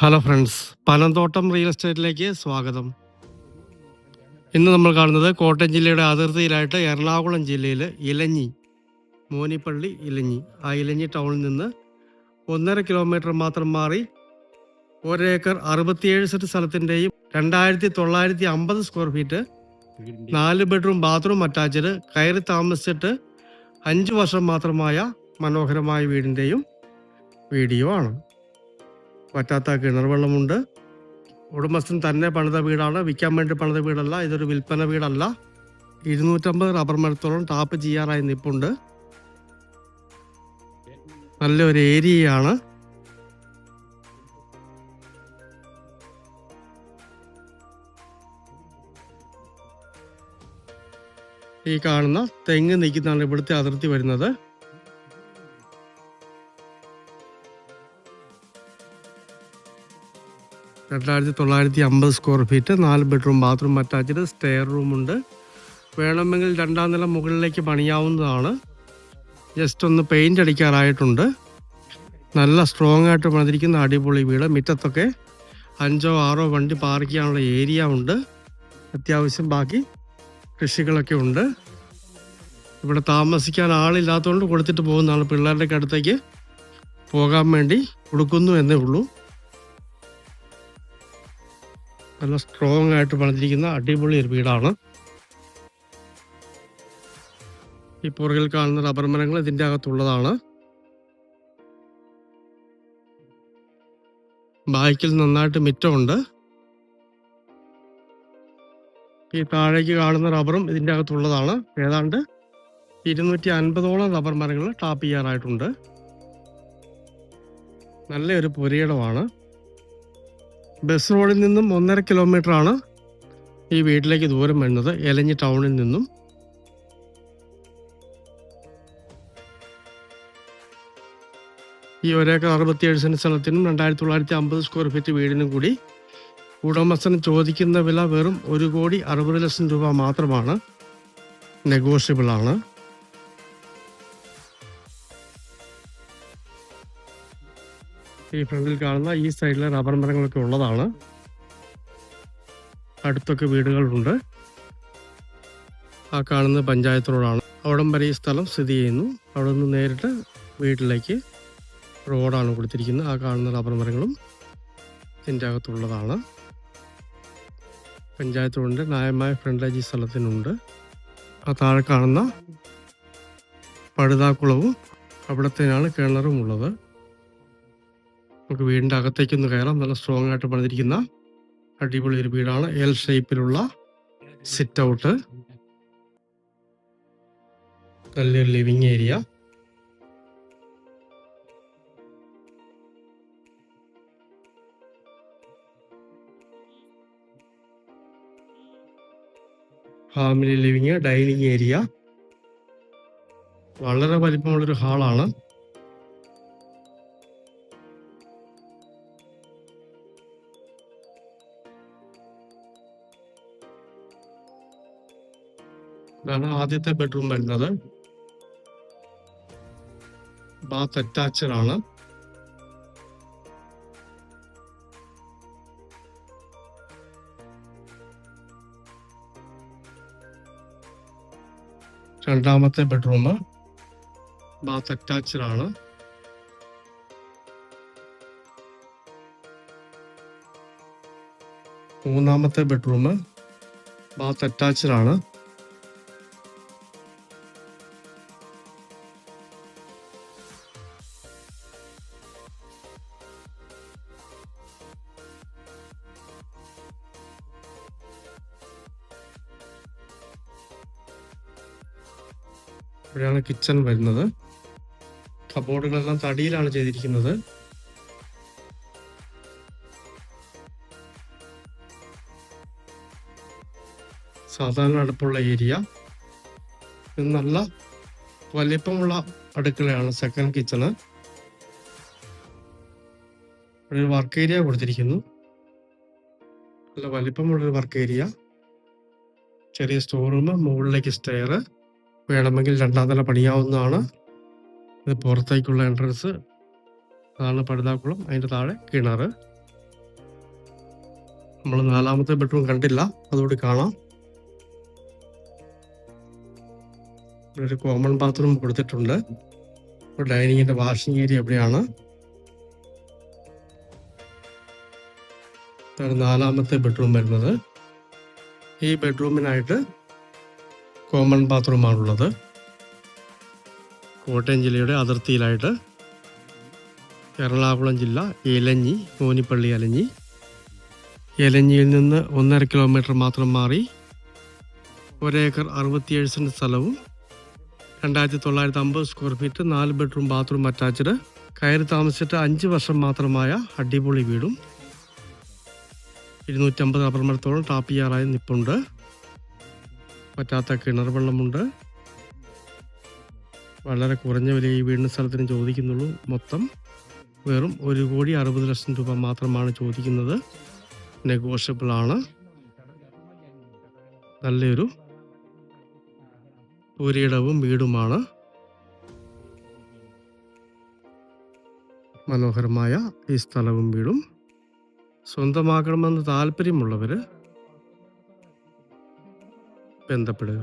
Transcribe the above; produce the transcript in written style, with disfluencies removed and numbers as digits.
Hello friends, Panamthottam real എസ്റ്റേറ്റിലേക്ക് സ്വാഗതം. ഇന്ന് നമ്മൾ കാണുന്നത് കോട്ടയം ജില്ലയുടെ അതിർത്തിയിലായിട്ട് എറണാകുളം ജില്ലയിൽ ഇലഞ്ഞി, മോനിപ്പള്ളി ഇലഞ്ഞി, ആ ഇലഞ്ഞി ടൗണിൽ നിന്ന് 1.5 കിലോമീറ്റർ മാത്രം മാറി 1 ഏക്കർ 67 സെന്റ് സ്ഥലത്തിൻ്റെയും 2950 square feet 4 bedroom bathroom attached കയറി താമസിച്ചിട്ട് 5 വർഷം മാത്രമായ മനോഹരമായ വീടിൻ്റെയും വീഡിയോ ആണ്. പറ്റാത്ത കിണർ വെള്ളമുണ്ട്. ഉടമസ്ഥൻ തന്നെ പണിത വീടാണ്, വിൽക്കാൻ വേണ്ടി പണിത വീടല്ല, ഇതൊരു വിൽപ്പന വീടല്ല. 250 റബ്ബർ മരത്തോളം ടാപ്പ് ചെയ്യാറായി നിൽപ്പുണ്ട്. നല്ലൊരു ഏരിയയാണ്. ഈ കാണുന്ന തെങ്ങ് നിൽക്കുന്നതാണ് ഇവിടുത്തെ അതിർത്തി വരുന്നത്. $2950 square feet, 4 bedroom bathroom attached, stair റൂമുണ്ട്. വേണമെങ്കിൽ 2ാം നില മുകളിലേക്ക് പണിയാവുന്നതാണ്. ജസ്റ്റ് ഒന്ന് പെയിൻ്റ് അടിക്കാറായിട്ടുണ്ട്. നല്ല സ്ട്രോങ് ആയിട്ട് പണിതിരിക്കുന്ന അടിപൊളി വീട്. മുറ്റത്തൊക്കെ 5 or 6 വണ്ടി പാർക്ക് ചെയ്യാനുള്ള ഏരിയ ഉണ്ട്. അത്യാവശ്യം ബാക്കി കൃഷികളൊക്കെ ഉണ്ട്. ഇവിടെ താമസിക്കാൻ ആളില്ലാത്തതുകൊണ്ട് കൊടുത്തിട്ട് പോകുന്നതാണ്. പിള്ളേരുടെ അടുത്തേക്ക് പോകാൻ വേണ്ടി കൊടുക്കുന്നു എന്നേ ഉള്ളൂ. നല്ല സ്ട്രോങ് ആയിട്ട് പണിതിരിക്കുന്ന അടിപൊളി ഒരു വീടാണ്. ഈ പുറകിൽ കാണുന്ന റബ്ബർ മരങ്ങൾ ഇതിൻ്റെ അകത്തുള്ളതാണ്. ബാക്കിൽ നന്നായിട്ട് മിറ്റമുണ്ട്. ഈ താഴേക്ക് കാണുന്ന റബ്ബറും ഇതിൻ്റെ അകത്തുള്ളതാണ്. ഏതാണ്ട് 250ഓളം റബ്ബർ മരങ്ങൾ ടാപ്പ് ചെയ്യാറായിട്ടുണ്ട്. നല്ലൊരു പുരയിടമാണ്. ബസ് റോഡിൽ നിന്നും 1.5 കിലോമീറ്റർ ആണ് ഈ വീട്ടിലേക്ക് ദൂരം വരുന്നത്, ഇലഞ്ഞി ടൗണിൽ നിന്നും. ഈ 1 ഏക്കർ 67 സെന്റ് സ്ഥലത്തിനും 2950 സ്ക്വയർ ഫീറ്റ് വീടിനും കൂടി ഉടമസ്ഥന് ചോദിക്കുന്ന വില വെറും 1,60,00,000 രൂപ മാത്രമാണ്. നെഗോഷ്യബിൾ ആണ്. ഈ ഫ്രണ്ടിൽ കാണുന്ന ഈ സൈഡിലെ റബ്ബർ മരങ്ങളൊക്കെ ഉള്ളതാണ്. അടുത്തൊക്കെ വീടുകളുണ്ട്. ആ കാണുന്ന പഞ്ചായത്ത് റോഡാണ്. അവിടം വരെ ഈ സ്ഥലം സ്ഥിതി ചെയ്യുന്നു. അവിടെ നിന്ന് നേരിട്ട് വീട്ടിലേക്ക് റോഡാണ് കൊടുത്തിരിക്കുന്നത്. ആ കാണുന്ന റബ്ബർ മരങ്ങളും ഇതിൻ്റെ അകത്തുള്ളതാണ്. പഞ്ചായത്ത് റോഡിൻ്റെ ന്യായമായ ഫ്രണ്ടേജ് ഈ സ്ഥലത്തിനുണ്ട്. ആ താഴെ കാണുന്ന പഴുതാക്കുളവും അവിടത്തേനാണ് കിണറും ഉള്ളത്. നമുക്ക് വീടിൻ്റെ അകത്തേക്കൊന്ന് കയറാം. നല്ല സ്ട്രോങ് ആയിട്ട് പണിതിരിക്കുന്ന അടിപൊളി ഒരു വീടാണ്. എൽ ഷേപ്പിലുള്ള സിറ്റ് ഔട്ട്, നല്ലൊരു living area. Family living, dining area. വളരെ വലിപ്പമുള്ളൊരു ഹാളാണ്. ഇതാണ് ആദ്യത്തെ ബെഡ്റൂം വരുന്നത്. ബാത്ത് അറ്റാച്ച്ഡ് ആണ്. രണ്ടാമത്തെ ബെഡ്റൂം ബാത്ത് അറ്റാച്ച്ഡ് ആണ്. മൂന്നാമത്തെ ബെഡ്റൂം ബാത്ത് അറ്റാച്ച്ഡ് ആണ്. ഇവിടെയാണ് കിച്ചൺ വരുന്നത്. കബോർഡുകളെല്ലാം തടിയിലാണ് ചെയ്തിരിക്കുന്നത്. സാധാരണ അടുപ്പുള്ള ഏരിയ. ഇത് നല്ല വലിപ്പമുള്ള അടുക്കളയാണ്. Second kitchen. ഒരു വർക്ക് ഏരിയ കൊടുത്തിരിക്കുന്നു. നല്ല വലിപ്പമുള്ളൊരു വർക്ക് ഏരിയ. ചെറിയ സ്റ്റോർ റൂം, മുകളിലേക്ക് സ്റ്റെയർ. വേണമെങ്കിൽ 2ാം നില പണിയാവുന്നതാണ്. ഇത് പുറത്തേക്കുള്ള എൻട്രൻസ്. അതാണ് പഴുതാക്കുളം. അതിൻ്റെ താഴെ കിണർ. നമ്മൾ 4ാമത്തെ ബെഡ്റൂം കണ്ടില്ല, അതുകൂടി കാണാം. ഒരു കോമൺ ബാത്റൂം കൊടുത്തിട്ടുണ്ട്. ഡൈനിങ്ങിന്റെ വാഷിംഗ് ഏരിയ എവിടെയാണ്. 4ാമത്തെ ബെഡ്റൂം വരുന്നത്. ഈ ബെഡ്റൂമിനായിട്ട് കോമൺ ബാത്റൂമാണുള്ളത്. കോട്ടയം ജില്ലയുടെ അതിർത്തിയിലായിട്ട് എറണാകുളം ജില്ല ഇലഞ്ഞി, മോനിപ്പള്ളി ഇലഞ്ഞി. ഇലഞ്ഞിയിൽ നിന്ന് 1.5 കിലോമീറ്റർ മാത്രം മാറി 1 ഏക്കർ 67 സെന്റ് സ്ഥലവും 2950 square feet, 4 bedroom bathroom attached, കയറി താമസിച്ചിട്ട് 5 വർഷം മാത്രമായ അടിപൊളി വീടും 250 റബ്ബർ മരത്തോളം ടാപ്പ് ചെയ്യാറായി നിൽപ്പുണ്ട്. പറ്റാത്ത കിണർ വെള്ളമുണ്ട്. വളരെ കുറഞ്ഞ വില ഈ വീടിന് സ്ഥലത്തിന് ചോദിക്കുന്നുള്ളൂ. മൊത്തം വെറും 1,60,00,000 രൂപ മാത്രമാണ് ചോദിക്കുന്നത്. നെഗോഷ്യബിൾ ആണ്. നല്ലൊരു പുരയിടവും വീടുമാണ്. മനോഹരമായ ഈ സ്ഥലവും വീടും സ്വന്തമാക്കണമെന്ന് താല്പര്യമുള്ളവർ ബന്ധപ്പെടുക.